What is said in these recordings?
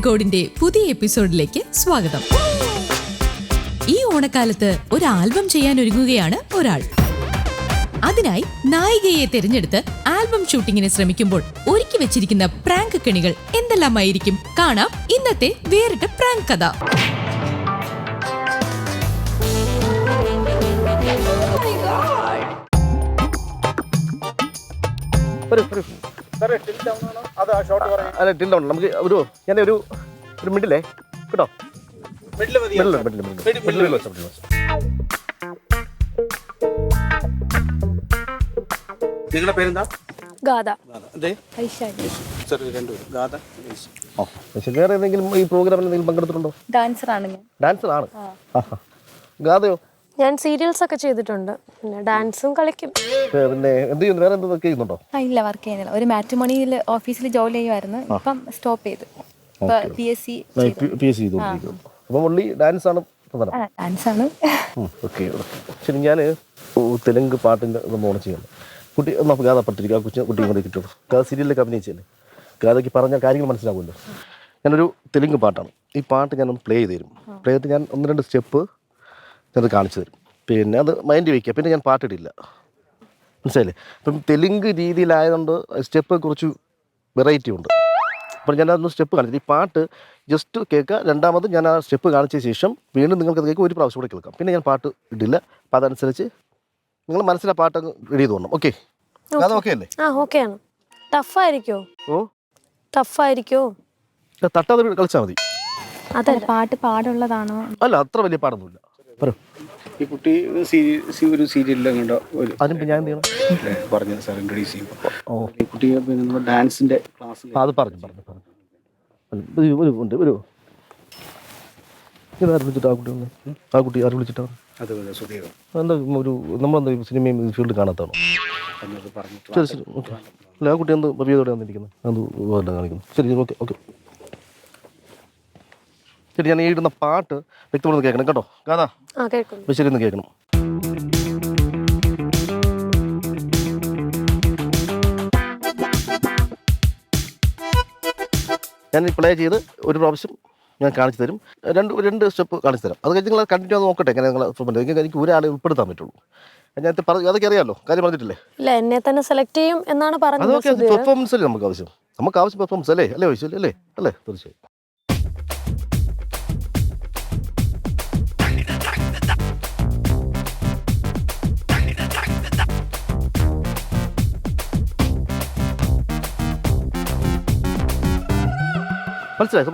ഗോഡിന്റെ പുതിയ എപ്പിസോഡിലേക്ക് സ്വാഗതം. ഈ ഓണക്കാലത്ത് ഒരു ആൽബം ചെയ്യാൻ ഒരുങ്ങുകയാണ് ഒരാൾ. അതിനായി നായികയെ തിരഞ്ഞെടുത്ത് ആൽബം ഷൂട്ടിങ്ങിന് ശ്രമിക്കുമ്പോൾ ഒരുക്കി വെച്ചിരിക്കുന്ന പ്രാങ്ക് കെണികൾ എന്തെല്ലാമായിരിക്കും? കാണാം ഇന്നത്തെ വേറിട്ട പ്രാങ്ക് കഥ. നമുക്ക് ഒരു മിഡിലേ കേട്ടോ. നിങ്ങളുടെ പേരെന്താ? ഗാഥ. വേറെ ഏതെങ്കിലും ഈ പ്രോഗ്രാമിൽ എന്തെങ്കിലും പങ്കെടുത്തിട്ടുണ്ടോ? ഡാൻസറാണ് ഞാൻ. ഡാൻസറാണ്. ഗാഥയോ? ഞാൻ സീരിയൽസ് ഒക്കെ ചെയ്തിട്ടുണ്ട്, പിന്നെ ഡാൻസും കളിക്കും. പിന്നെ എന്ത് ചെയ്യുന്നു? വേറെ എന്തൊക്കെ ചെയ്യുന്നുണ്ടോ? ഇല്ല, വർക്ക് ചെയ്യുന്നില്ല. ഒരു മാട്രിമോണിയിൽ ഓഫീസിൽ ജോലി ചെയ്യുമായിരുന്നു, ഇപ്പം സ്റ്റോപ്പ് ചെയ്തു. PSC ചെയ്തുകൊണ്ടിരിക്കുന്നു. അപ്പം ഉള്ളി ഡാൻസ് ആണ് പ്രധാനം. ഡാൻസാണ്. ഓക്കെ. ശരി, ഞാൻ തെലുങ്ക് പാട്ടിൻ്റെ ഒന്ന് ഓണം ചെയ്യുന്നു. കുട്ടി ഒന്ന് ഗാഥ പറ്റിരിക്കുക. കുട്ടി ഇങ്ങോട്ട് കിട്ടുള്ളൂ. ഗാഥ സീരിയലിലേക്ക് അഭിനയിച്ചല്ലേ, ഗാഥയ്ക്ക് പറഞ്ഞ കാര്യങ്ങൾ മനസ്സിലാവുമല്ലോ. ഞാനൊരു തെലുങ്ക് പാട്ടാണ്. ഈ പാട്ട് ഞാനൊന്ന് പ്ലേ ചെയ്ത് തരും. പ്ലേ ചെയ്തിട്ട് ഞാൻ 1-2 സ്റ്റെപ്പ് ഞാനത് കാണിച്ചു തരും. പിന്നെ അത് മൈൻഡ് വയ്ക്കുക. പിന്നെ ഞാൻ പാട്ടിടില്ല, മനസ്സിലായില്ലേ? അപ്പം തെലുങ്ക് രീതിയിലായതുകൊണ്ട് സ്റ്റെപ്പ് കുറച്ച് വെറൈറ്റി ഉണ്ട്. അപ്പോൾ ഞാനതൊന്ന് സ്റ്റെപ്പ് കാണിച്ചിട്ട് ഈ പാട്ട് ജസ്റ്റ് കേൾക്കുക. രണ്ടാമത് ഞാൻ ആ സ്റ്റെപ്പ് കാണിച്ച ശേഷം വീണ്ടും നിങ്ങൾക്ക് കേൾക്കുക. ഒരു പ്രാവശ്യം കൂടെ കേൾക്കാം. പിന്നെ ഞാൻ പാട്ട് ഇടില്ല. അപ്പം അതനുസരിച്ച് നിങ്ങൾ മനസ്സിലാ പാട്ട് റെഡി ചെയ്ത് പോകണം. ഓക്കെ? അത് ഓക്കെ അല്ലേ? ഓക്കെയാണ്. ടഫായിരിക്കോ? ടഫായിരിക്കോ? തട്ടാതെ കളിച്ചാൽ മതി. അതല്ല, പാട്ട് പാടുള്ളതാണോ? അല്ല, അത്ര വലിയ പാടൊന്നുമില്ല. പറയൂ. ഈ കുട്ടി ഒരു സീരിയലിലും കണ്ടോ? അതിന് ഞാൻ എന്ത് ചെയ്യണം പറഞ്ഞു സാർ ഇൻട്രൊഡ്യൂസ് ചെയ്യുമ്പോൾ ഈ കുട്ടി പിന്നെ ഡാൻസിന്റെ ക്ലാസ്സിൽ അത് പറഞ്ഞു ഉണ്ട്. ഒരു ആര് വിളിച്ചിട്ട് ആ കുട്ടി ആര് വിളിച്ചിട്ടാണ്? എന്താ ഒരു നമ്മളെന്താ സിനിമയും ഫീൽഡ് കാണാത്താണോ? ശരി ശരി, ഓക്കെ. അല്ല, ആ കുട്ടി എന്ത് ഭവ്യതയോടെ വന്നിരിക്കുന്നത്? അത് കാണിക്കുന്നു. ശരി, ഓക്കെ. ശരി, ഞാൻ ഈ ഇടുന്ന പാട്ട് വ്യക്തമായി കേൾക്കണം കേട്ടോ. കാതാ ശരി ഒന്ന് കേൾക്കണം. ഞാൻ പ്ലേ ചെയ്ത് ഒരു പ്രാവശ്യം ഞാൻ കാണിച്ചു തരും. രണ്ട് സ്റ്റെപ്പ് കാണിച്ചു തരാം. അത് കഴിഞ്ഞ് നിങ്ങൾ കണ്ടിന്യൂ അത് നോക്കട്ടെ. എങ്ങനെ നിങ്ങൾ എനിക്ക് ഒരാളെ ഉൾപ്പെടുത്താൻ പറ്റുള്ളൂ. ഞാൻ അതൊക്കെ അറിയാമല്ലോ, കാര്യം പറഞ്ഞിട്ടില്ലേ? ഇല്ല, എന്നെ തന്നെ സെലക്ട് ചെയ്യും എന്നാണ് പറഞ്ഞത്. അതൊക്കെ പെർഫോമൻസ് അല്ലേ നമുക്ക് ആവശ്യം പെർഫോമൻസ് അല്ലേ ആവശ്യം അല്ലേ തീർച്ചയായും.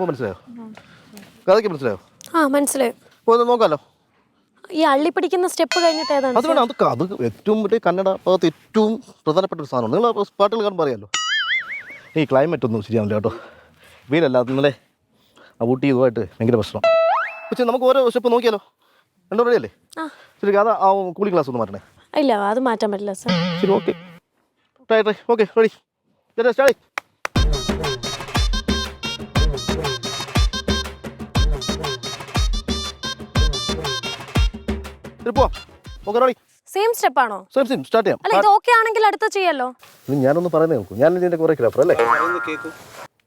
മനസ്സിലായോ? കഥയ്ക്ക് മനസ്സിലായോ? മനസ്സിലായോ? നോക്കാമല്ലോ. ഈ അള്ളി പിടിക്കുന്ന സ്റ്റെപ്പ് കഴിഞ്ഞിട്ട് ഏതാണ്? അത് വേണം. അത് ഏറ്റവും വലിയ കന്നഡ ഭാഗത്ത് ഏറ്റവും പ്രധാനപ്പെട്ട ഒരു സാധനമാണ്. നിങ്ങൾ പാട്ടുകൾ കാണുമ്പോൾ അറിയാമല്ലോ. ഈ ക്ലൈമറ്റ് ഒന്നും ശരിയാവില്ല കേട്ടോ. വെയിലല്ല, നിങ്ങളെ ആ ഊട്ടി ഇതുമായിട്ട് ഭയങ്കര പ്രശ്നം. പക്ഷേ നമുക്ക് ഓരോ സ്റ്റെപ്പ് നോക്കിയാലോ. രണ്ടോ റെഡി അല്ലേ? ശരി, അത് ആ കൂളിംഗ് ഗ്ലാസ് ഒന്ന് മാറ്റണേ. ഇല്ല, അത് മാറ്റാൻ പറ്റില്ല സാർ. ശരി, okay. Okay, ready. Start. Same step ആണോ? സെയിം സ്റ്റാർട്ട് ചെയ്യാം. അല്ല, ഇത് ഓക്കെ ആണെങ്കിൽ അടുത്ത ചെയ്യാലോ. ഇത് ഞാനൊന്ന് പറയുന്നേ നോക്കൂ. ഞാൻ ഇതിന്റെ കൊറിയോഗ്രാഫർ അല്ലേ?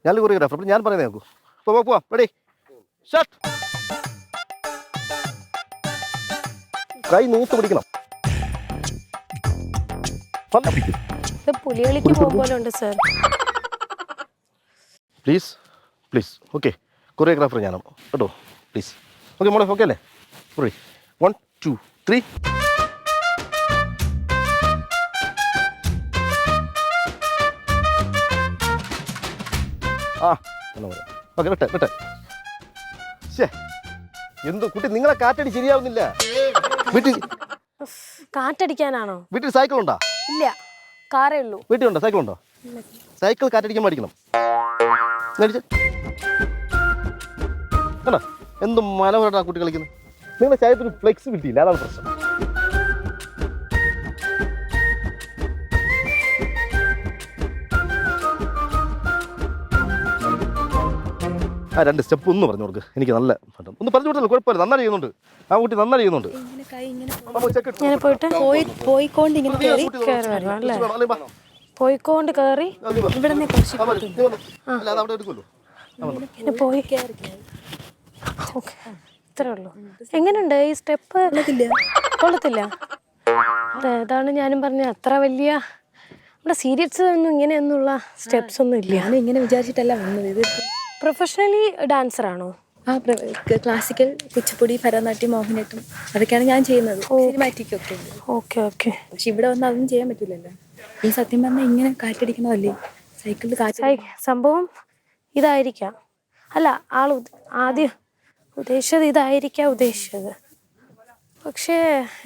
ഞാൻ കൊറിയോഗ്രാഫർ. ഞാൻ പറയുന്നേ നോക്കൂ. പോവാ. Ready, start. കൈ നൂത്ത് പിടിക്കണം. ഇത് പുലികളിക്ക് പോലെ ഉണ്ട് സാർ. പ്ലീസ്. ഓക്കെ, കൊറിയോഗ്രാഫർ ഞാനാണ് കേട്ടോ. പ്ലീസ്. ഓക്കെ മോളെ, ഓക്കെ അല്ലേ? റെഡി, 1 2 3. ഓക്കെ, വിട്ടെ. എന്തോ കുട്ടി, നിങ്ങളെ കാറ്റടി ശരിയാവുന്നില്ല. കാറ്റടിക്കാനാണോ? വീട്ടിൽ സൈക്കിൾ ഉണ്ടോ? ഇല്ല, കാറേ ഉള്ളൂ. വീട്ടിലുണ്ടോ? സൈക്കിൾ ഉണ്ടോ? സൈക്കിൾ കാറ്റടിക്കാൻ പഠിക്കണം. കണ്ടോ എന്ത് മനോഹരമായിട്ടാണ് കുട്ടി കളിക്കുന്നത്. നിങ്ങളുടെ ശരീരത്തിന് ഫ്ലെക്സിബിലിറ്റി ഇല്ല, അതാണ് പ്രശ്നം. ആ 2 സ്റ്റെപ്പ് ഒന്ന് പറഞ്ഞു കൊടുക്ക്. എനിക്ക് നല്ല ഒന്ന് പറഞ്ഞു കൊടുത്തല്ലോ, കുഴപ്പമില്ല. നന്നായി ചെയ്യുന്നുണ്ട് ആ കുട്ടി, നന്നായി ചെയ്യുന്നുണ്ട്. പോയിക്കൊണ്ട് കയറി ഇവിടെ ഇങ്ങനെ പോയി ഓക്കെ ഇത്രേ ഉള്ളൂ. എങ്ങനെയുണ്ട് ഈ സ്റ്റെപ്പ്? കൊള്ളത്തില്ല. അതാണ് ഞാനും പറഞ്ഞത്, അത്ര വലിയ നമ്മുടെ സീരിയൽസ് ഒന്നും ഇങ്ങനെയൊന്നുള്ള സ്റ്റെപ്സ് ഒന്നും ഇല്ല. ഞാൻ ഇങ്ങനെ വിചാരിച്ചിട്ടല്ല വന്നത്. ഇത് പ്രൊഫഷണലി ഡാൻസർ ആണോ? ക്ലാസിക്കൽ, കുച്ചിപ്പുടി, ഭരതനാട്യം, മോഹിനിയാട്ടം അതൊക്കെയാണ് ഞാൻ ചെയ്യുന്നത്. സിനിമാറ്റിക് ഒക്കെ ഉണ്ട്. Okay okay. പക്ഷെ ഇവിടെ വന്ന് അതൊന്നും ചെയ്യാൻ പറ്റില്ലല്ലോ. ഈ സത്യം പറഞ്ഞാൽ ഇങ്ങനെ കാറ്റടിക്കണമല്ലേ, സൈക്കിളിൽ കാറ്റ്. സംഭവം ഇതായിരിക്കാം. അല്ല, ആദ്യം ഉദ്ദേശിച്ചത് ഇതായിരിക്കാം ഉദ്ദേശിച്ചത്. പക്ഷേ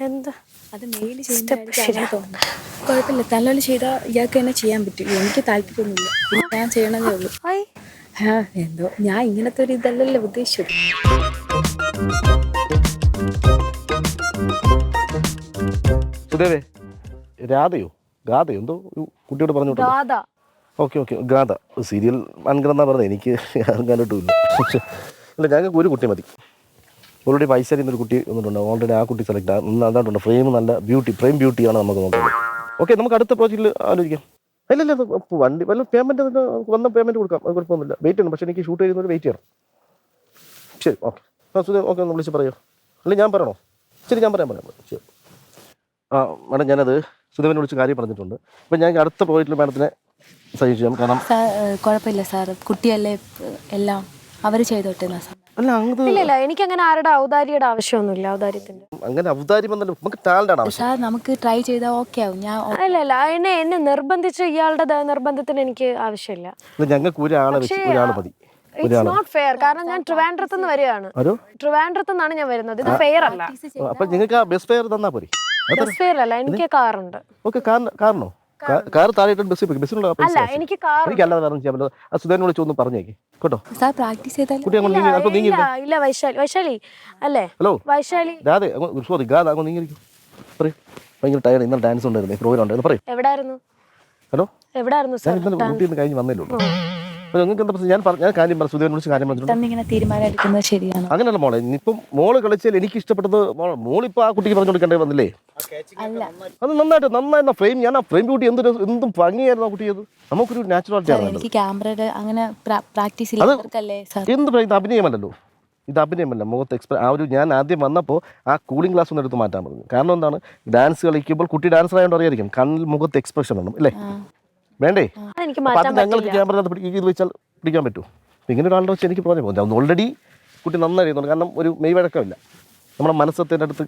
എന്താ അത് മെയിൽ ചെയ്യുന്ന തോന്നുന്നു. കുഴപ്പമില്ല, നല്ലോണം ചെയ്താൽ ഇയാൾക്ക് തന്നെ ചെയ്യാൻ പറ്റും. എനിക്ക് താല്പര്യമൊന്നുമില്ല, ഞാൻ ചെയ്യണതേ ഉള്ളൂ. എന്തോ ഞാൻ ഇങ്ങനത്തെ ഒരു ഇതല്ലല്ലോ ഉദ്ദേശിച്ചത്. സുദേവേ, രാധയോ ഗാഥയോ എന്തോ ഒരു കുട്ടിയോട് പറഞ്ഞു വിട്ടു. ഓക്കെ ഗാഥ സീരിയൽ അൻഗ്രന്നാ പറഞ്ഞത്. എനിക്ക് കണ്ടിട്ടില്ല. അല്ല, ഞങ്ങൾക്ക് ഒരു കുട്ടി മതി. ഓൾറെഡി വൈശാലി എന്നൊരു കുട്ടി വന്നിട്ടുണ്ട്. ഓൾറെഡി ആ കുട്ടി സെലക്ട് അതാണ്ടുണ്ട്. ഫ്രെയിം നല്ല ഫ്രെയിം ബ്യൂട്ടിയാണ് നമുക്ക് നോക്കുന്നത്. ഓക്കെ, നമുക്ക് അടുത്ത പ്രോജക്റ്റിൽ ആലോചിക്കാം. ഇല്ല വണ്ടി വല്ല പേയ്മെൻറ്റ് വന്ന പേയ്മെൻറ്റ് കൊടുക്കാം, അത് കുഴപ്പമൊന്നുമില്ല. വെയിറ്റ് ചെയ്യണം, പക്ഷേ എനിക്ക് ഷൂട്ട് ചെയ്യുന്നവർ വെയിറ്റ് ചെയ്യണം. ശരി, ഓക്കെ. സുധേ, ഓക്കെ, ഒന്ന് വിളിച്ച് പറയുമോ? അല്ലെങ്കിൽ ഞാൻ പറയണോ? ശരി, ഞാൻ പറയാം. ശരി. മാഡം, ഞാനത് സുധേവിനെ വിളിച്ച് കാര്യം പറഞ്ഞിട്ടുണ്ട്. ഇപ്പം ഞാൻ അടുത്ത പ്രോജക്റ്റിൽ മാഡത്തിനെ സജസ്റ്റ് ചെയ്യാം. കാരണം കുഴപ്പമില്ല സാർ, കുട്ടിയല്ലേ, എല്ലാം അവർ ചെയ്തോട്ടെ. അല്ല, അങ്ങ് ഇല്ല, എനിക്ക് അങ്ങനെ ആരുടെ ഔദാര്യയുടെ ആവശ്യമൊന്നുമില്ല. ഔദാര്യത്തിന്റെ അങ്ങനെ ഔദാര്യം വന്നല്ലോ, നമുക്ക് ടാലന്റ് ആണ് ആവശ്യം. സാർ നമുക്ക് ട്രൈ ചെയ്താൽ ഓക്കെ ആവും. ഞാൻ അല്ല എന്നെ നിർബന്ധിച്ച് ഇയാളുടെ നിർബന്ധത്തിന് എനിക്ക് ആവശ്യമില്ല. ഞങ്ങൾക്ക് ഒരാളെ മതി. It's not fair. കാരണം ഞാൻ ട്രിവാൻഡ്രത്ത് നിന്ന് വരികയാണ്. ട്രിവാൻഡ്രത്ത് നിന്നാണ് ഞാൻ വരുന്നത്. ഇത് ഫെയർ അല്ല. അപ്പൊ നിങ്ങൾക്ക് ആ ബസ് ഫെയർ തന്നാ പോരെ? ബസ് ഫെയർ അല്ല, എനിക്ക് കാറുണ്ട്. ഓക്കെ, കാറിനോ? കാർ താഴെ ബസ്സിനുള്ള അല്ല, എനിക്ക് കാർ. എനിക്ക് അല്ലാതെ വേറെ ചെയ്യാൻ പറ്റില്ല. ആ സുധേനെ വിളിച്ച് ഒന്ന് പറഞ്ഞേക്ക് കേട്ടോ. സാർ പ്രാക്ടീസ് ചെയ്താൽ കുട്ടി അങ്ങോട്ട് നീങ്ങി. അപ്പൊ നീങ്ങി. ഇല്ല, വൈശാലി അല്ലേ? ഹലോ, വൈശാലി. രാധേ, സോറി, ഗാഥ അങ്ങ് നീങ്ങിയിരിക്കും. പറയും, ഭയങ്കര ടയർഡ്. ഇന്നലെ ഡാൻസ് ഉണ്ടായിരുന്നു, പ്രോഗ്രാം ഉണ്ടായിരുന്നു. പറയും. എവിടായിരുന്നു? ഹലോ, എവിടായിരുന്നു ഞാൻ ഇന്നലെ ഊട്ടിയിൽ നിന്ന് കഴിഞ്ഞ് വന്നേ ഉള്ളൂ. അപ്പോൾ നിങ്ങൾക്ക് എന്താ പ്രശ്നം? ഞാൻ കാര്യം പറഞ്ഞു, സുധേനെ വിളിച്ച് കാര്യം പറഞ്ഞിട്ടുണ്ട്. ഇങ്ങനെ തീരുമാനം എടുക്കുന്നത് ശരിയാണോ? അങ്ങനെയല്ല മോളെ, ഇപ്പം മോള് കളിച്ചാൽ എനിക്ക് ഇഷ്ടപ്പെട്ടത് മോളിപ്പോൾ ആ കുട്ടിക്ക് പറഞ്ഞു കൊടുക്കേണ്ടി വന്നില്ലേ? അല്ല, അത് നന്നായിട്ട് ഫ്രെയിം. ഞാൻ ആ ഫ്രെയിം ബ്യൂട്ടി എന്തും ഭംഗിയായിരുന്നു ആ കുട്ടി. അത് നമുക്കൊരു നാച്ചുറാലിറ്റി ആണ്. എനിക്ക് ക്യാമറയുടെ അങ്ങനെ പ്രാക്ടീസ് ഇല്ലാത്തവർക്കല്ലേ സാർ. ഇത് അഭിനയമല്ലല്ലോ, ഇത് അഭിനയമല്ല. മുഖത്ത് ഞാൻ ആദ്യം വന്നപ്പോൾ ആ കൂളിംഗ് ഗ്ലാസ് ഒന്ന് എടുത്ത് മാറ്റാൻ പറഞ്ഞു. കാരണം എന്താണ്, ഡാൻസ് കളിക്കുമ്പോൾ കുട്ടി ഡാൻസർ ആയതുകൊണ്ട് അറിയായിരിക്കും, കണ്ണിൽ മുഖത്ത് എക്സ്പ്രഷൻ വേണം, അല്ലേ? വേണ്ടേ? അപ്പം ഞങ്ങൾക്ക് ക്യാമറ ഇത് വെച്ചാൽ പിടിക്കാൻ പറ്റുമോ? ഇങ്ങനെ ഒരാളുടെ വെച്ച് എനിക്ക് പറഞ്ഞു പോകുന്നത് ഓൾറെഡി കുട്ടി നന്നായി ചെയ്യുന്നുണ്ട്. കാരണം ഒരു മെയ് വഴക്കമില്ല. നമ്മുടെ മനസ്സത്തിൻ്റെ അടുത്ത്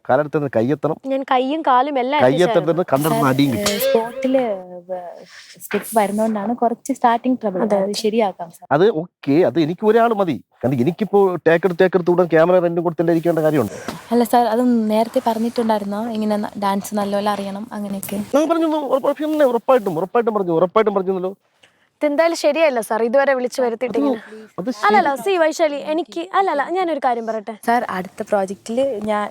കാലെടുത്ത് കയ്യെത്തണം. ഞാൻ കയ്യും കാലും എല്ലാം കയ്യെത്തരുത്, കണ്ടെടുത്ത് അടിയും കിട്ടും. സ്പോട്ടില് സ്റ്റെപ്പ് വരുന്നോണ്ടാണ് കുറച്ച് സ്റ്റാർട്ടിങ് ട്രബിൾ. അത് ശരിയാക്കാം സാർ. അത് ഓക്കെ, അത് എനിക്ക് ഒരാൾ മതി. കാരണം എനിക്കിപ്പോൾ ടേക്കെടുത്ത് കൂടെ ക്യാമറ റെന്റും കൊടുത്തല്ലേ ഇരിക്കേണ്ട കാര്യമുണ്ട്. അല്ല സാർ, അത് നേരത്തെ പറഞ്ഞിട്ടുണ്ടായിരുന്നോ ഇങ്ങനെ ഡാൻസ് നല്ലപോലെ അറിയണം അങ്ങനെയൊക്കെ? ഞാൻ പറഞ്ഞു, ഉറപ്പായിട്ടും പറഞ്ഞല്ലോ. ഇതെന്തായാലും ശരിയല്ല സാർ, ഇതുവരെ വിളിച്ചു വരുത്തിയിട്ടിങ്ങനെ. അല്ലല്ല, വൈശാലി, എനിക്ക് ഞാനൊരു കാര്യം പറയട്ടെ സാർ. അടുത്ത പ്രോജക്റ്റിൽ ഞാൻ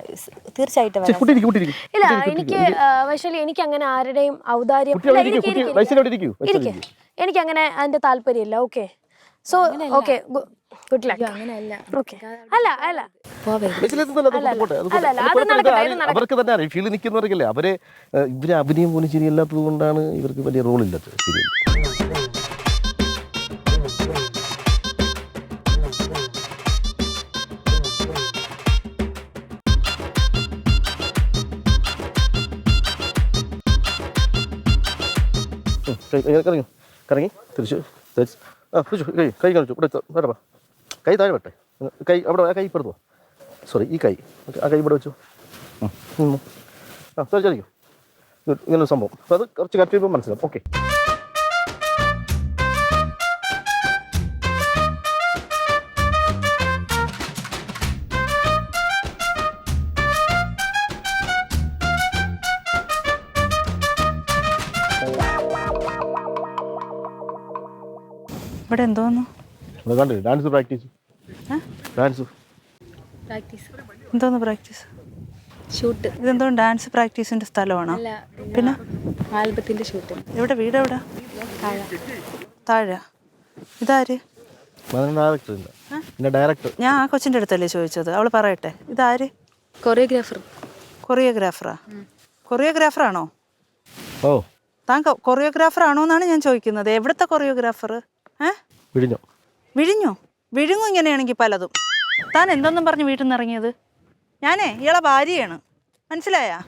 തീർച്ചയായിട്ടും വരാം. ഇല്ല, എനിക്ക് വൈശാലി, എനിക്ക് അങ്ങനെ ആരുടെയും ഔദാര്യം എനിക്ക് അങ്ങനെ അതിന്റെ താല്പര്യമില്ല. Okay, so okay, good luck. അങ്ങനെയല്ല. ഓക്കെ, അല്ല അവർക്ക് തന്നെ അറിയാം, ഫീൽഡ് നിൽക്കുന്നവർക്കല്ലേ. ഇവരെ അഭിനയം പോലും ശരിയല്ലാത്തത് കൊണ്ടാണ് ഇവർക്ക് വലിയ റോൾ ഇല്ലാത്തത്. ശരിയല്ല. കറങ്ങി തിരിച്ചു കൈ കാണിച്ചു. ഇവിടെ വേറെ കൈ താഴെ വെട്ടെ. കൈ അവിടെ ആ കൈ ഇപ്പെടുത്തു. സോറി, ഈ കൈ ആ കൈ ഇവിടെ വെച്ചു. ചലിക്കും ഇങ്ങനൊരു സംഭവം. അപ്പോൾ അത് കുറച്ച് കറക്റ്റ് ചെയ്യുമ്പോൾ മനസ്സിലാവും. ഓക്കെ, ഇവിടെ എന്തോന്നു കണ്ടില്ലേ ഡാൻസ് പ്രാക്ടീസ്? എന്തോന്ന് പ്രാക്ടീസ്? ഷൂട്ട്. ഇതെന്തോ ഡാൻസ് പ്രാക്ടീസിന്റെ സ്ഥലമാണോ? പിന്നെ ആൽബത്തിന്റെ ഷൂട്ട്. എവിടെ വീട്? എവിടെ? താഴെ. ഇതാര്? ഡയറക്ടർ. ഞാൻ ആ കൊച്ചിൻ്റെ അടുത്തല്ലേ ചോദിച്ചത്, അവള് പറയട്ടെ. ഇതാര്? കൊറിയോഗ്രാഫറാണോ? ഓ, താൻ കൊറിയോഗ്രാഫർ ആണോ എന്നാണ് ഞാൻ ചോദിക്കുന്നത്. എവിടുത്തെ കൊറിയോഗ്രാഫർ? വിഴിഞ്ഞോ? വിഴിഞ്ഞോ? വിഴുങ്ങും ഇങ്ങനെയാണെങ്കിൽ പലതും. താൻ എന്തൊന്നും പറഞ്ഞ് വീട്ടിൽ നിന്ന് ഇറങ്ങിയത്? ഞാനേ ഇയാളെ ഭാര്യയാണ്, മനസ്സിലായാ?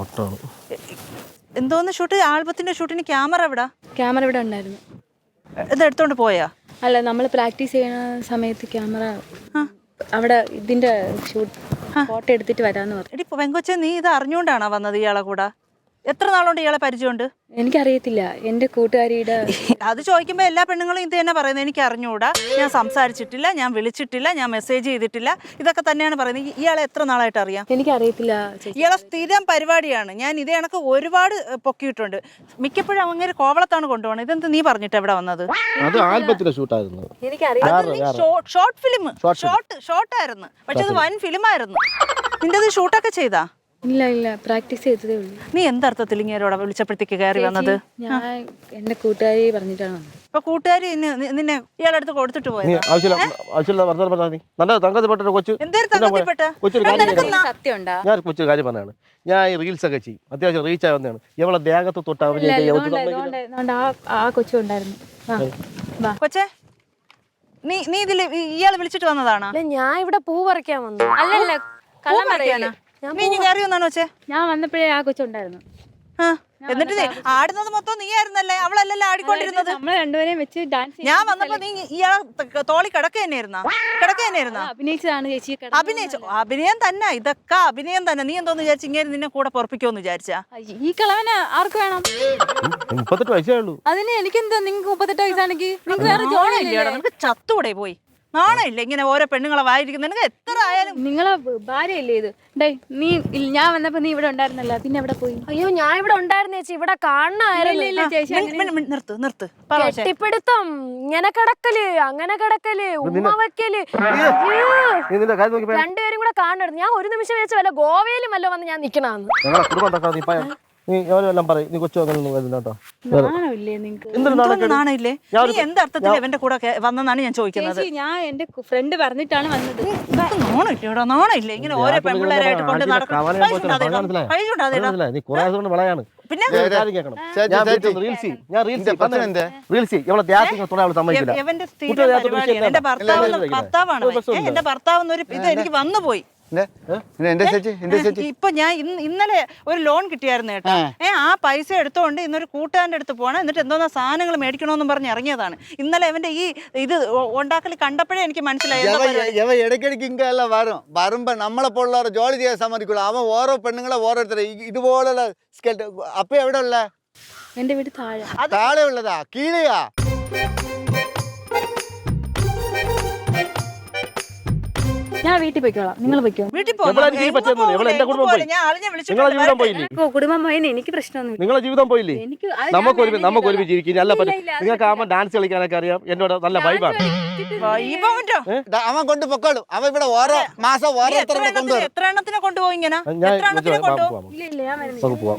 ഓട്ടമാണ്. എന്തോന്ന് ഷൂട്ട്? ആൽബത്തിന്റെ ഷൂട്ടിന് ക്യാമറ എവിടാ? ക്യാമറ ഇവിടെ ഉണ്ടായിരുന്നു. ഇത് എടുത്തോണ്ട് പോയാ? അല്ല, നമ്മൾ പ്രാക്ടീസ് ചെയ്യുന്ന സമയത്ത് ക്യാമറ അവിടെ ഇതിന്റെ ഷൂട്ട് ഫോട്ടോ എടുത്തിട്ട് വരാന്ന് പറഞ്ഞു. എടി പെങ്കൊച്ചെ, നീ ഇത് അറിഞ്ഞുകൊണ്ടാണോ വന്നത് ഇയാളെ കൂടെ? എത്ര നാളുകൊണ്ട് ഇയാളെ പരിചയമുണ്ട്? എനിക്കറിയത്തില്ല, എൻ്റെ കൂട്ടുകാരിയുടെ. അത് ചോദിക്കുമ്പോൾ എല്ലാ പെണ്ണുങ്ങളും ഇത് തന്നെ പറയുന്നത്. എനിക്ക് അറിഞ്ഞുകൂടാ, ഞാൻ സംസാരിച്ചിട്ടില്ല, ഞാൻ വിളിച്ചിട്ടില്ല, ഞാൻ മെസ്സേജ് ചെയ്തിട്ടില്ല, ഇതൊക്കെ തന്നെയാണ് പറയുന്നത്. ഇയാളെ എത്ര നാളായിട്ട് അറിയാം? എനിക്കറിയത്തില്ല ചേച്ചി. ഇയാളെ സ്ഥിരം പരിപാടിയാണ്. ഞാൻ ഇതേ കണക്ക് ഒരുപാട് പൊക്കിയിട്ടുണ്ട്. മിക്കപ്പോഴും അങ്ങനെ കോവളത്താണ് കൊണ്ടുപോകണം. ഇതെന്ത് നീ പറഞ്ഞിട്ട് എവിടെ വന്നത്? അത് ആൽബത്തിലെ ഷൂട്ടായിരുന്നു. Short film, ഷോർട്ടായിരുന്നു. പക്ഷെ അത് വൻ ഫിലിമായിരുന്നു. നിന്റെ അത് ഷൂട്ടൊക്കെ ചെയ്താ? ഇല്ല ഇല്ല, പ്രാക്ടീസ് ചെയ്തതേ ഉള്ളൂ. നീ എന്തർത്ഥത്തിൽ ഇങ്ങേരോടെ വിളിച്ചപ്പോഴത്തേക്ക് കയറി വന്നത്? ഞാൻ എൻ്റെ കൂട്ടുകാരി പറഞ്ഞിട്ടാണ് വന്നത്. ഇപ്പൊ കൂട്ടുകാരി നിന്നെ ഇയാളെ അടുത്ത് കൊടുത്തിട്ട് പോയത്? സത്യം ഉണ്ടാ? ഞാൻ കൊച്ചു കാര്യം പറഞ്ഞാണ്. ഞാൻ ഈ റീൽസ് ഒക്കെ ചെയ്യും, അത്യാവശ്യം റീച്ച് ആയി വന്നതാണ്. ഇവളെ ദേഹത്ത് തൊട്ട് ആ കൊച്ചു ഉണ്ടായിരുന്നു. കൊച്ചേ, നീ ഇതില് ഇയാളെ വിളിച്ചിട്ട് വന്നതാണോ? ഞാൻ ഇവിടെ പൂ പറിക്കാൻ വന്നു. അല്ലല്ല, കള്ളം പറയാനാ. നീ ഇനി കയറി വന്നാണോ കൊച്ചേ? ഞാൻ വന്നപ്പോഴേ ആ കൊച്ചുണ്ടായിരുന്നു. എന്നിട്ട് നീ ആടുന്നത് മൊത്തം നീ ആയിരുന്നല്ലേ? അവളല്ലല്ലോ ആടിക്കൊണ്ടിരുന്നത്. നമ്മളെ രണ്ടുപേരെയും വെച്ച് ഡാൻസ് ഞാൻ വന്നപ്പോ നീ ഇയാളെ തോളി കിടക്ക തന്നെയായിരുന്നാ? അഭിനയിച്ചതാണ് ചേച്ചി. അഭിനയിച്ചു? അഭിനയം തന്നെ, ഇതൊക്കെ അഭിനയം തന്നെ. നീ എന്തോന്ന് വിചാരിച്ചു ഇങ്ങനെ നിന്നെ കൂടെ പൊറപ്പിക്കുമെന്ന് വിചാരിച്ചാ? ഈ കളവന് ആർക്ക് വേണം? 38 വയസ്സേ ഉള്ളൂ. അതിന് എനിക്കെന്താ? നിങ്ങൾക്ക് 38 വയസ്സാണെങ്കിൽ നിങ്ങൾക്ക് വേറെ ജോലിയില്ല. നിനക്ക് ചത്തൂടെ പോയി? നാണമില്ല ഇങ്ങനെ ഓരോ പെണ്ണുങ്ങളെ വായിരിക്കുന്നത്? നിനക്ക് എത്ര ആയാലും. നിങ്ങളെ ഭാര്യയല്ലേ ഇത്? നീ ഞാൻ വന്നപ്പോ നീ ഇവിടെ ഉണ്ടായിരുന്നല്ലോ, പിന്നെ എവിടെ പോയി? അയ്യോ, ഞാൻ ഇവിടെ ഉണ്ടായിരുന്നു ചേച്ചി. ഇവിടെ കാണാനില്ല ചേച്ചി. നിർത്ത്. കെട്ടിപ്പിടുത്തം, ഇങ്ങനെ കിടക്കല്, അങ്ങനെ കിടക്കല്, ഉമ്മ വെക്കല്. രണ്ടുപേരും കൂടെ കാണരുത്. ഞാൻ ഒരു നിമിഷം വെച്ച് വല്ല ഗോവയിലും വല്ല വന്ന് ഞാൻ നിക്കണാന്ന്. നീ എല്ലാം പറയും. നീ കൊച്ചു കേട്ടോ. നാണമില്ലേ നിങ്ങൾക്ക്? നാണമില്ലേ? നീ എന്തർത്ഥത്തിൽ എവന്റെ കൂടെ വന്നെന്നാണ് ഞാൻ ചോദിക്കുന്നത്. ഞാൻ എന്റെ ഫ്രണ്ട് പറഞ്ഞിട്ടാണ് വന്നത്. നാണമില്ലേടാ? നാണമില്ലേ ഇങ്ങനെ ഓരോ പെൺപിള്ളേരായിട്ട് കൊണ്ട് നടക്കണം? നീ കുറെ കൊണ്ട് വളയാണ്. പിന്നെ എവന്റെ സ്ഥിരം പരിപാടിയാണ്. എന്റെ ഭർത്താവാണ്. എന്റെ ഭർത്താവെന്നൊരു ഇത് എനിക്ക് വന്നുപോയി. ഇപ്പൊ ഞാൻ ഇന്നലെ ഒരു ലോൺ കിട്ടിയായിരുന്നു കേട്ടോ. ആ പൈസ എടുത്തോണ്ട് ഇന്നൊരു കൂട്ടുകാരന്റെ അടുത്ത് പോണം, എന്നിട്ട് എന്തോന്നാ സാധനങ്ങൾ മേടിക്കണമെന്നും പറഞ്ഞ് ഇറങ്ങിയതാണ്. ഇന്നലെ അവന്റെ ഈ ഇത് ഉണ്ടാക്കൽ കണ്ടപ്പോഴേ എനിക്ക് മനസ്സിലായി. ഇടയ്ക്കിടയ്ക്ക് ഇങ്ങെല്ലാം വരുമ്പോ നമ്മളെ പോലുള്ളവർ ജോലി ചെയ്യാൻ സമ്മതിക്കുള്ളൂ. അവൻ ഓരോ പെണ്ണുങ്ങളെ ഓരോരുത്തരെ ഇതുപോലുള്ള സ്കെൽറ്റ്. അപ്പൊ എവിടെ ഉള്ള? എന്റെ വീട് താഴെ ഉള്ളതാ? കീഴെയാ? ഞാൻ വീട്ടിൽ പോയിക്കോളാം, നിങ്ങൾ പോയിക്കോ. വീട്ടിൽ കുടുംബം പോയിന് എനിക്ക് പ്രശ്നമൊന്നും. നിങ്ങളെ ജീവിതം പോയില്ലേ? നമുക്ക് ഒരുമിച്ച് ജീവിക്കും. നല്ല നിങ്ങൾക്ക് ആവുമ്പോ ഡാൻസ് കളിക്കാനൊക്കെ അറിയാം. എന്നോട് നല്ല വൈബാണ്. അവൻ കൊണ്ട് പൊക്കോളും. അവൻ ഇവിടെ ഓരോ മാസം ഓരോരുത്തരെ കൊണ്ടുവരും. എത്ര എണ്ണത്തിനെ കൊണ്ടുപോകും ഇങ്ങനെ?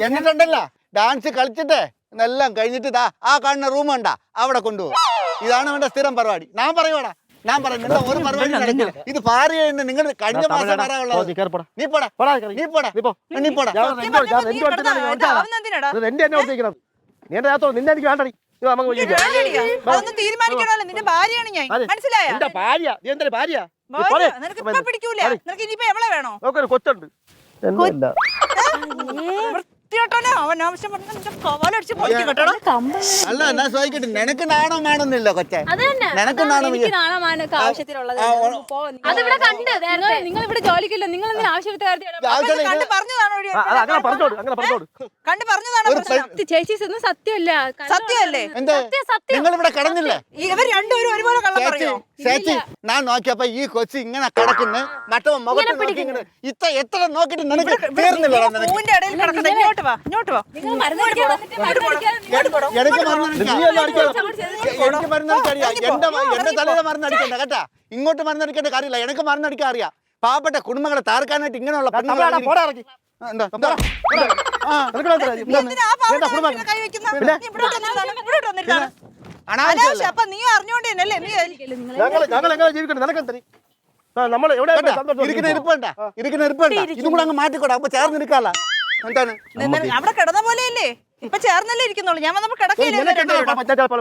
എന്നിട്ടുണ്ടല്ലോ ഡാൻസ് കളിച്ചിട്ട് എല്ലാം കഴിഞ്ഞിട്ട് ആ കാണുന്ന റൂം ഉണ്ടാ അവിടെ കൊണ്ടുപോകും. ഇതാണ് അവന്റെ സ്ഥിരം പരിപാടി. ഞാൻ പറയുവാടാ, ഞാൻ പറയുന്നത് ഒരു പരിപാടി നടക്കില്ല. ഇത് പാറിയാണ്. നിങ്ങൾ കഴിഞ്ഞ മാസം വരാനുള്ളത്. നീ പോടാ. നിന്നെ എനിക്ക് വേണ്ടടി. തീരുമാനിക്കണല്ലോ. നിന്റെ ഭാര്യയാണ് ഞാൻ, മനസ്സിലായോ? പിടിക്കൂല. നിനക്ക് ഇനിയിപ്പോ എവളെ വേണോ? കൊച്ചുണ്ട്. അവൻ ആവശ്യം അല്ല, ഞാൻ ചോദിക്കട്ടെ, നിനക്ക് നാണം വേണമെന്നില്ല കൊച്ചെ? നിനക്ക് നാണം നിങ്ങൾ ഇവിടെ ജോലിക്കില്ല. നിങ്ങൾ എന്തിനാ ആവശ്യപ്പെടുത്ത ചേച്ചി? ഒന്നും സത്യമല്ല. സത്യമല്ലേ? നിങ്ങൾ ഇവിടെ കടന്നില്ലേ? ഇവർ രണ്ടുപേരും ഒരുപോലെ കള്ളം പറയോ? ചേച്ചി, ഞാൻ നോക്കിയപ്പോ ഈ കൊച്ചി ഇങ്ങനെ കിടക്കുന്നു. മറ്റോ മുഖത്ത് നോക്കി ഇങ്ങനെ എത്ര നോക്കിട്ട് നിനക്ക് തീർന്നില്ല. ഇങ്ങോട്ട് വാ. എനിക്ക് മരുന്നടിക്കറിയാം. എന്റെ തലയിലെ മരുന്നടിക്കണ്ട കേട്ടാ. ഇങ്ങോട്ട് മരുന്നടിക്കേണ്ട കാര്യമില്ല. എനിക്ക് മരുന്നടിക്കാൻ അറിയാം. പാവപ്പെട്ട കുടുംബങ്ങളെ താർക്കാനായിട്ട് ഇങ്ങനെയുള്ള ഇരിപ്പണ്ട ഇതും കൂടെ അങ്ങ് മാറ്റിക്കോട്ടെ. അപ്പൊ ചേർന്നിരിക്കാല്ല. എന്താണ് അവിടെ കിടന്ന പോലെയല്ലേ? ഇപ്പൊ ചേർന്നല്ലേ ഇരിക്കുന്നുള്ളൂ. ഞാൻ വന്നപ്പോ കിടക്കില്ല.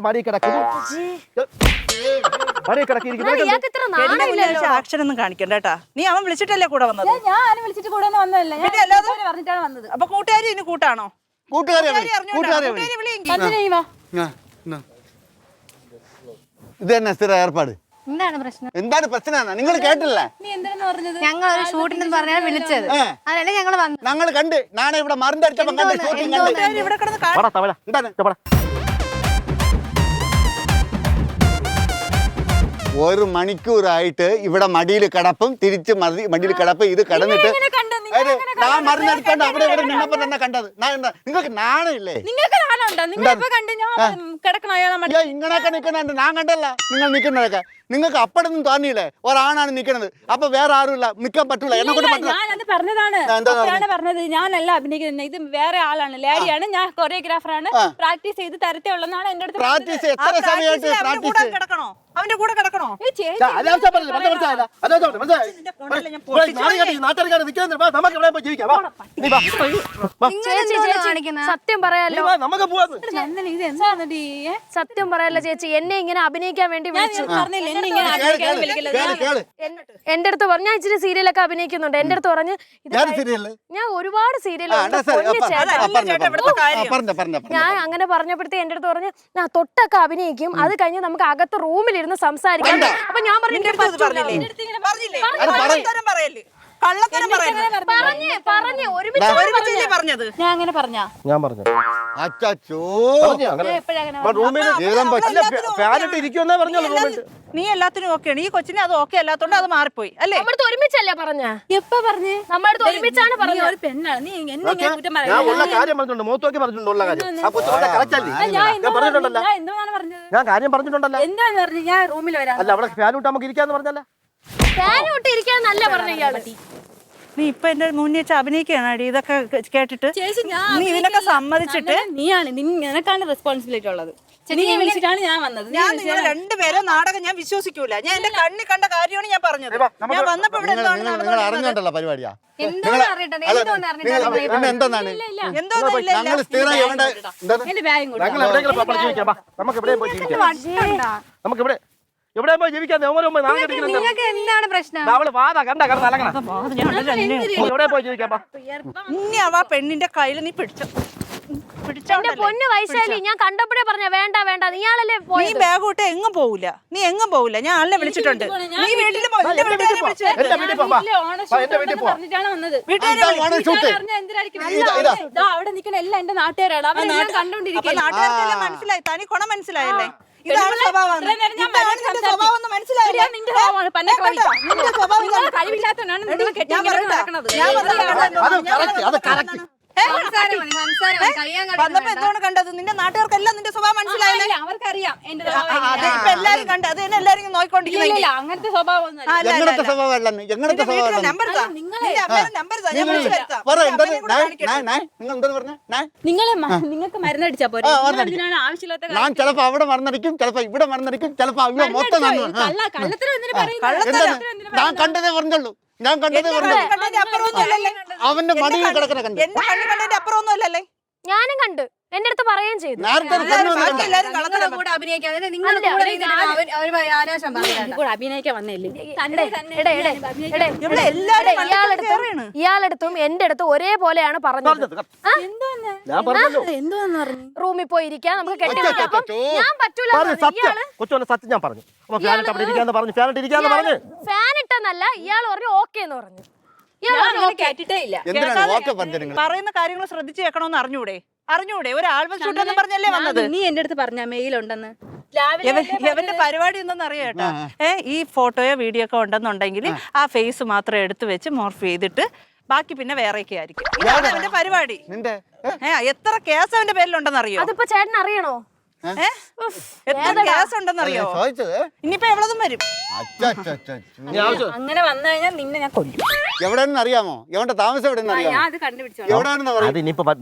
മടി കിടക്കും മടി കിടക്കിയിരിക്കുന്നു. ഇയാൾക്ക് ഇത്ര നാണമില്ലല്ലോ. ആക്ഷൻ ഒന്നും കാണിക്കണ്ട കേട്ടാ. നീ അവൻ വിളിച്ചിട്ടല്ലേ കൂടെ വന്നത്? ഞാൻ ആരും വിളിച്ചിട്ട് കൂടെ ഒന്നും വന്നതല്ല. ഞാൻ പിന്നെ അല്ലാതെ പറഞ്ഞിട്ടാണ് വന്നത്. അപ്പൊ കൂട്ടുകാരി ഇനി കൂട്ടാണോ? കൂട്ടുകാരെ കൂട്ടുകാരി വിളിയെങ്കിൽ ഇത് തന്നെ സ്ഥിര ഏർപ്പാട്. എന്താണ് പ്രശ്നം? എന്താണ് പ്രശ്നം? നിങ്ങൾ കേട്ടില്ല? നീ എന്തിനാ പറഞ്ഞത്? ഞങ്ങൾ ഒരു ഷൂട്ടിന് പറഞ്ഞാൽ വിളിച്ചത്. അതല്ലേ ഞങ്ങൾ വന്നു. ഞങ്ങൾ കണ്ട് നാളെ ഇവിടെ മരുന്നടിച്ചപ്പോ ഷൂട്ടിംഗ് കണ്ട്. ഇവിടെ കിടന്ന് എന്താണ് ഒരു മണിക്കൂറായിട്ട് ഇവിടെ മടിയിൽ കിടപ്പും തിരിച്ച് മടിയിൽ കിടപ്പും ഇത് കിടന്നിട്ട് ഞാൻ മരുന്നടിച്ചോണ്ട് അവിടെ ഇവിടെ നിന്നപ്പോ തന്നെ കണ്ടത്. നിങ്ങൾക്ക് നാണമില്ലേ? നിങ്ങൾക്ക് നാണമുണ്ടോ? നിങ്ങൾ ഇപ്പൊ കണ്ട് ഞാൻ കിടക്കണ അയാളെ മടി. ഇങ്ങനെയൊക്കെ നിൽക്കുന്നുണ്ട്. ഞാൻ കണ്ടല്ല നിങ്ങൾ നിൽക്കുന്നതൊക്കെ. നിങ്ങൾക്ക് അപ്പടൊന്നും തോന്നിയില്ലേ ഒരാണാണ് നിൽക്കുന്നത്? അപ്പൊ വേറെ ആരുമില്ല, നിൽക്കാൻ പറ്റൂല. എന്നെ കൊണ്ട് പറ്റില്ല. ഞാനത് പറഞ്ഞതാണ്. അപ്പോഴാണ് പറഞ്ഞത് ഞാനല്ല അഭിനയിക്കുന്നത്, ഇത് വേറെ ആളാണ്, ലേഡിയാണ്, ഞാൻ കൊറിയോഗ്രാഫറാണ്, പ്രാക്ടീസ് ചെയ്ത് തരത്തേ ഉള്ളതാണ് എന്റെ അടുത്ത്. പ്രാക്ടീസ് എത്ര സമയമായിട്ട് പ്രാക്ടീസ്? കിടക്കണോ? അവന്റെ കൂടെ കിടക്കണോ? സത്യം പറയാലോ, ഇത് എന്താണെടി? സത്യം പറയാലോ ചേച്ചി, എന്നെ ഇങ്ങനെ അഭിനയിക്കാൻ വേണ്ടി വിളിച്ചു. പറഞ്ഞില്ല എന്നെ ഇങ്ങനെ അഭിനയിക്കാൻ വിളിക്കരുത്. എന്റെ അടുത്ത് പറഞ്ഞു, ഞാൻ ഇച്ചിരി സീരിയലൊക്കെ അഭിനയിക്കുന്നുണ്ട്. എന്റെ അടുത്ത് പറഞ്ഞ് ഞാൻ ഒരുപാട് സീരിയൽ ഞാൻ അങ്ങനെ പറഞ്ഞപ്പോഴത്തേ എന്റെ അടുത്ത് പറഞ്ഞ് ഞാൻ തൊട്ടൊക്കെ അഭിനയിക്കും, അത് കഴിഞ്ഞ് നമുക്ക് അകത്ത് റൂമിലിരുന്ന് സംസാരിക്കാം. അപ്പൊ ഞാൻ പറഞ്ഞു ഞാൻ അങ്ങനെ പറഞ്ഞ ഞാൻ പറഞ്ഞു നീ എല്ലാത്തിനും ഓക്കെയാണ്. ഈ കൊച്ചിനെ അത് ഓക്കെ അല്ലാത്തോണ്ട് അത് മാറിപ്പോയി അല്ലേ? നമ്മളടുത്ത് ഒരുമിച്ചല്ലേ പറഞ്ഞ? എപ്പോ പറഞ്ഞേ? നമ്മളടുത്ത് ഒരുമിച്ചാണ് പറഞ്ഞത്. ഒരു പെണ്ണാണ് നീ, എന്നെ ഇങ്ങനെ കുറ്റം ഞാൻ പറയുന്നത്. ഉള്ള കാര്യം പറഞ്ഞിട്ടുണ്ട്, മൂത്തോക്കി പറഞ്ഞിട്ടുള്ള കാര്യം. ആ കൊച്ചിനോട് correct അല്ലേ? ഞാൻ ഞാൻ പറഞ്ഞിട്ടുണ്ടല്ലോ, എന്താണ് പറഞ്ഞത്? ഞാൻ കാര്യം പറഞ്ഞിട്ടുണ്ടല്ലോ. എന്താന്ന് പറഞ്ഞു? ഞാൻ റൂമിൽ വരാം. അല്ല അവിടെ ഫാൻ ഇട്ട് നമുക്ക് ഇരിക്കാന്ന് പറഞ്ഞല്ലേ? ഫാൻ ഇട്ട് ഇരിക്കാന്നല്ല പറഞ്ഞ ഇയാള്. നീ ഇപ്പൊ എന്റെ മുന്നിൽ വെച്ച് അഭിനയിക്കുകയാണ് അടി. ഇതൊക്കെ കേട്ടിട്ട് ചേച്ചി ഞാൻ നീ ഇതിനൊക്കെ സമ്മതിച്ചിട്ട് നീയാണ് നിനക്കാണ് റെസ്പോൺസിബിലിറ്റി ഉള്ളത്. നീ വിളിച്ചിട്ടാണ് ഞാൻ വന്നത്. ഞാൻ നിങ്ങൾ രണ്ടുപേരെ നാടകം ഞാൻ വിശ്വസിക്കൂല. ഞാൻ എന്റെ കണ്ണിൽ കണ്ട കാര്യമാണ് ഞാൻ പറഞ്ഞത്. ഞാൻ വന്നപ്പോ ഇവിടെ എന്താണ് നിങ്ങൾ അറിഞ്ഞോണ്ടല്ലോ പരിപാടിയാ. എന്തോന്ന് അറിയട്ടെ, എന്തോന്ന് അറിഞ്ഞിട്ട് എന്താണ് എന്തോന്നും ഇല്ല. ഞങ്ങൾ സ്ഥിരം എവിടെ എന്റെ ബാഗും കൂടെ ഞങ്ങൾ എവിടെയെങ്കിലും പോയി ജീവിക്കാം. നമുക്ക് എവിടെയും പോയി ജീവിക്കാം. നമുക്ക് എവിടെ പോയി ജീവിക്കാൻ നിങ്ങൾക്ക് എന്താണ് പ്രശ്നം? അവള് വാദ കണ്ട കിടന്നലങ്ങണം. എവിടെ പോയി ജീവിക്കാം. ഇനി അവ പെണ്ണിന്റെ കയ്യിൽ നീ പിടിച്ചോ. എന്റെ പൊന്ന് വൈശാലി, ഞാൻ കണ്ടപ്പോഴേ പറഞ്ഞ വേണ്ട വേണ്ട, നീയാളല്ലേ നീ ബാഗ് വിട്ട് എങ്ങും പോവില്ല. നീ എങ്ങും പോവില്ല. ഞാൻ ആളിനെ വിളിച്ചിട്ടുണ്ട്. നീ വീട്ടിൽ പോ. എന്റെ വീട്ടുകാരെ വിളിച്ചു. എന്റെ വീട്ടിൽ പോ. എന്റെ വീട്ടിൽ പോ. പറഞ്ഞിട്ടാണ് വന്നത്. അവിടെ നിൽക്കുന്ന എല്ലാം എന്റെ നാട്ടുകാരാണ്. അവരെല്ലാം കണ്ടോണ്ടിരിക്കും. നാട്ടുകാർക്കെല്ലാം മനസ്സിലായി. തനി കൊണ മനസ്സിലായല്ലേ? ഇതാണ് സ്വഭാവം. സ്വഭാവം ഒന്ന് മനസ്സിലായില്ലേ? നിന്റെ സ്വഭാവമാണ് പന്നെ കളി. നിന്റെ സ്വഭാവം നിങ്ങൾ കഴിവില്ലാത്തവനാണ് നിങ്ങൾ കെട്ടി നടക്കുന്നത്. വന്നപ്പോ എന്താണ് കണ്ടത്? നിന്റെ നാട്ടുകാർക്കെല്ലാം നിന്റെ സ്വഭാവം മനസ്സിലായില്ലേ? അവർക്കറിയാം എന്റെ ഇപ്പൊ എല്ലാരും കണ്ട് അത് തന്നെ എല്ലാരും നോക്കിക്കൊണ്ടിരിക്കുന്നില്ല. അങ്ങനത്തെ സ്വഭാവം എങ്ങനത്തെ സ്വഭാവം നമ്പർ നിങ്ങൾക്ക് മരുന്നടിച്ചാ പോരെ? ആവശ്യമില്ലാത്ത ഞാൻ ചിലപ്പോ അവിടെ മറന്നടിക്കും, ചിലപ്പോ ഇവിടെ മറന്നടിക്കും, ചിലപ്പോ ഇവിടെ മൊത്തം കള്ളത്തരം എന്തിനു പറയുന്നത്? ഞാൻ കണ്ടതേ പറഞ്ഞുള്ളൂ. ഞാൻ കണ്ടതേ പറഞ്ഞുള്ളൂ. അവന്റെ മടിയിൽ കിടക്കണ കണ്ടു. എന്റെ കണ്ണു കണ്ടതിന്റെ അപ്പുറം ഒന്നും അല്ലല്ലേ? ഞാനും കണ്ടു, എന്റെ അടുത്ത് പറയുകയും ചെയ്തു. അഭിനയിക്കാൻ വന്നല്ലേ? ഇയാളെടുത്തും എന്റെ അടുത്തും ഒരേപോലെയാണ് പറഞ്ഞത്. എന്തോന്ന് പറഞ്ഞു? റൂമിൽ പോയി ഇരിക്കാം, നമുക്ക് കെട്ടിവെക്കാം. ഞാൻ പറ്റൂല. കൊച്ചുപോലെ സത്യം ഞാൻ പറഞ്ഞു. ഫാൻ ഇട്ടെന്നല്ല, ഇയാൾ പറഞ്ഞു ഓക്കെ എന്ന് പറഞ്ഞു. കേട്ടിട്ടേ ഇല്ല. പറയുന്ന കാര്യങ്ങൾ ശ്രദ്ധിച്ചു കേൾക്കണമെന്ന് അറിഞ്ഞൂടെ? ഒരു ആൽബം ഷൂട്ട് എന്ന് പറഞ്ഞല്ലേ വന്നത്? നീ എന്റെ അടുത്ത് പറഞ്ഞ മെയിലുണ്ടെന്ന്. എവന്റെ പരിപാടി എന്തെന്ന് അറിയാട്ടോ? ഈ ഫോട്ടോയോ വീഡിയോ ഒക്കെ ഉണ്ടെന്നുണ്ടെങ്കിൽ ആ ഫേസ് മാത്രം എടുത്തു വെച്ച് മോർഫ് ചെയ്തിട്ട് ബാക്കി പിന്നെ വേറെയൊക്കെ ആയിരിക്കും. ഇതാണ് അവന്റെ പരിപാടി. എത്ര കേസ് അവന്റെ പേരിലുണ്ടെന്ന് അറിയോ? അതിപ്പോ ചേട്ടൻ അറിയണോ? എത്ര കേസ് ഉണ്ടെന്നറിയോ? ഇനിയിപ്പോ എവളതും വരും. അങ്ങനെ വന്നു കഴിഞ്ഞാൽ നിന്നെ ഞാൻ കൊല്ലും. എവിടെയാണെന്ന് അറിയാമോ? എവിടെ താമസം എവിടെയെന്ന് അറിയാമോ? ഞാൻ അത് കണ്ടുപിടിച്ചോ. എവിടെയാണെന്ന് പറയും.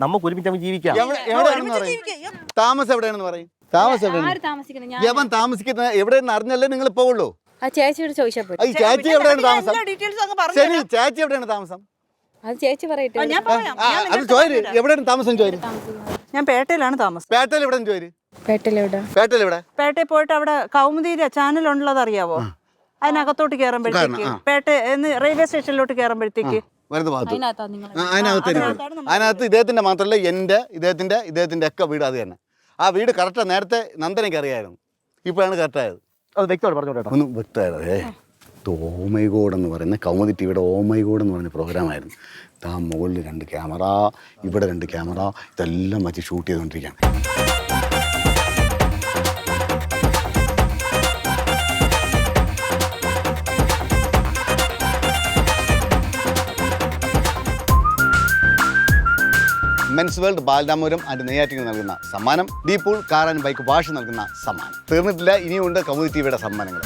നമുക്ക് ഒരുമിച്ച് ജീവിക്കാം. എവിടെയാണെന്ന് പറയും. താമസം എവിടെയാണെന്ന് പറയും. താമസം എവിടെയാണ്? യവൻ താമസിക്കുന്ന എവിടെയെന്ന് അറിഞ്ഞല്ലേ നിങ്ങൾ പോവുള്ളൂ. ആ ചേച്ചിയോട് ചോദിച്ചാൽ പോയി. ഈ ചേച്ചി എവിടെയാണ് താമസം? ഡീറ്റെയിൽസ് അങ്ങ് പറഞ്ഞു. ശരി, ചേച്ചി എവിടെയാണ് താമസം? അത് ചേച്ചി പറയട്ടെ. ഞാൻ പറയാം. അത് ചോദിച്ചു, എവിടെയാണ് താമസം ചോദിച്ചു. ഞാൻ പേട്ടയിലാണ് താമസം. പേട്ടയിൽ ഇവിടെ ജോലി? പേട്ടയിലെവിടെ? പേട്ടയിൽ ഇവിടെ പേട്ടയിൽ പോയിട്ട് അവിടെ കൗമുദിയിലെ ചാനൽ ഉള്ളത് അറിയാവോ? അതിനകത്തോട്ട് കയറുമ്പോഴത്തേക്ക് പേട്ട റെയിൽവേ സ്റ്റേഷനിലോട്ട് കയറുമ്പോഴത്തേക്ക് വരുന്ന ഭാഗത്ത് അതിനകത്താ നിങ്ങൾ അതിനകത്ത് ഇദ്ദേഹത്തിന്റെ മാത്രമല്ല എൻ്റെ ഇദ്ദേഹത്തിന്റെ ഒക്കെ വീട് അത് തന്നെ. ആ വീട് കറക്റ്റ് നേരത്തെ നന്ദനയ്ക്ക് അറിയായിരുന്നു, ഇപ്പോഴാണ് കറക്റ്റായത്. അത് വ്യക്തമായിട്ട് പറഞ്ഞു കേട്ടോ. ഒന്ന് വ്യക്തമായത് ഓമൈഗോഡ് എന്ന് പറയുന്ന കൗമുദി ടിവിയുടെ ഓമൈഗോഡ് എന്ന് പറഞ്ഞ പ്രോഗ്രാമായിരുന്നു. ആ മുകളിൽ 2 ക്യാമറ, ഇവിടെ 2 ക്യാമറ, ഇതെല്ലാം വെച്ച് ഷൂട്ട് ചെയ്തുകൊണ്ടിരിക്കുകയാണ്. മെൻസ് വേൾഡ് ബാലരാമപുരം ആൻഡ് നെയ്യാറ്റിന് നൽകുന്ന സമ്മാനം, ഡീപൂൾ കാർ ആൻഡ് ബൈക്ക് വാഷ് നൽകുന്ന സമ്മാനം. തീർന്നിട്ടില്ല, ഇനിയുണ്ട് കൗമുദി ടിവിയുടെ സമ്മാനങ്ങൾ.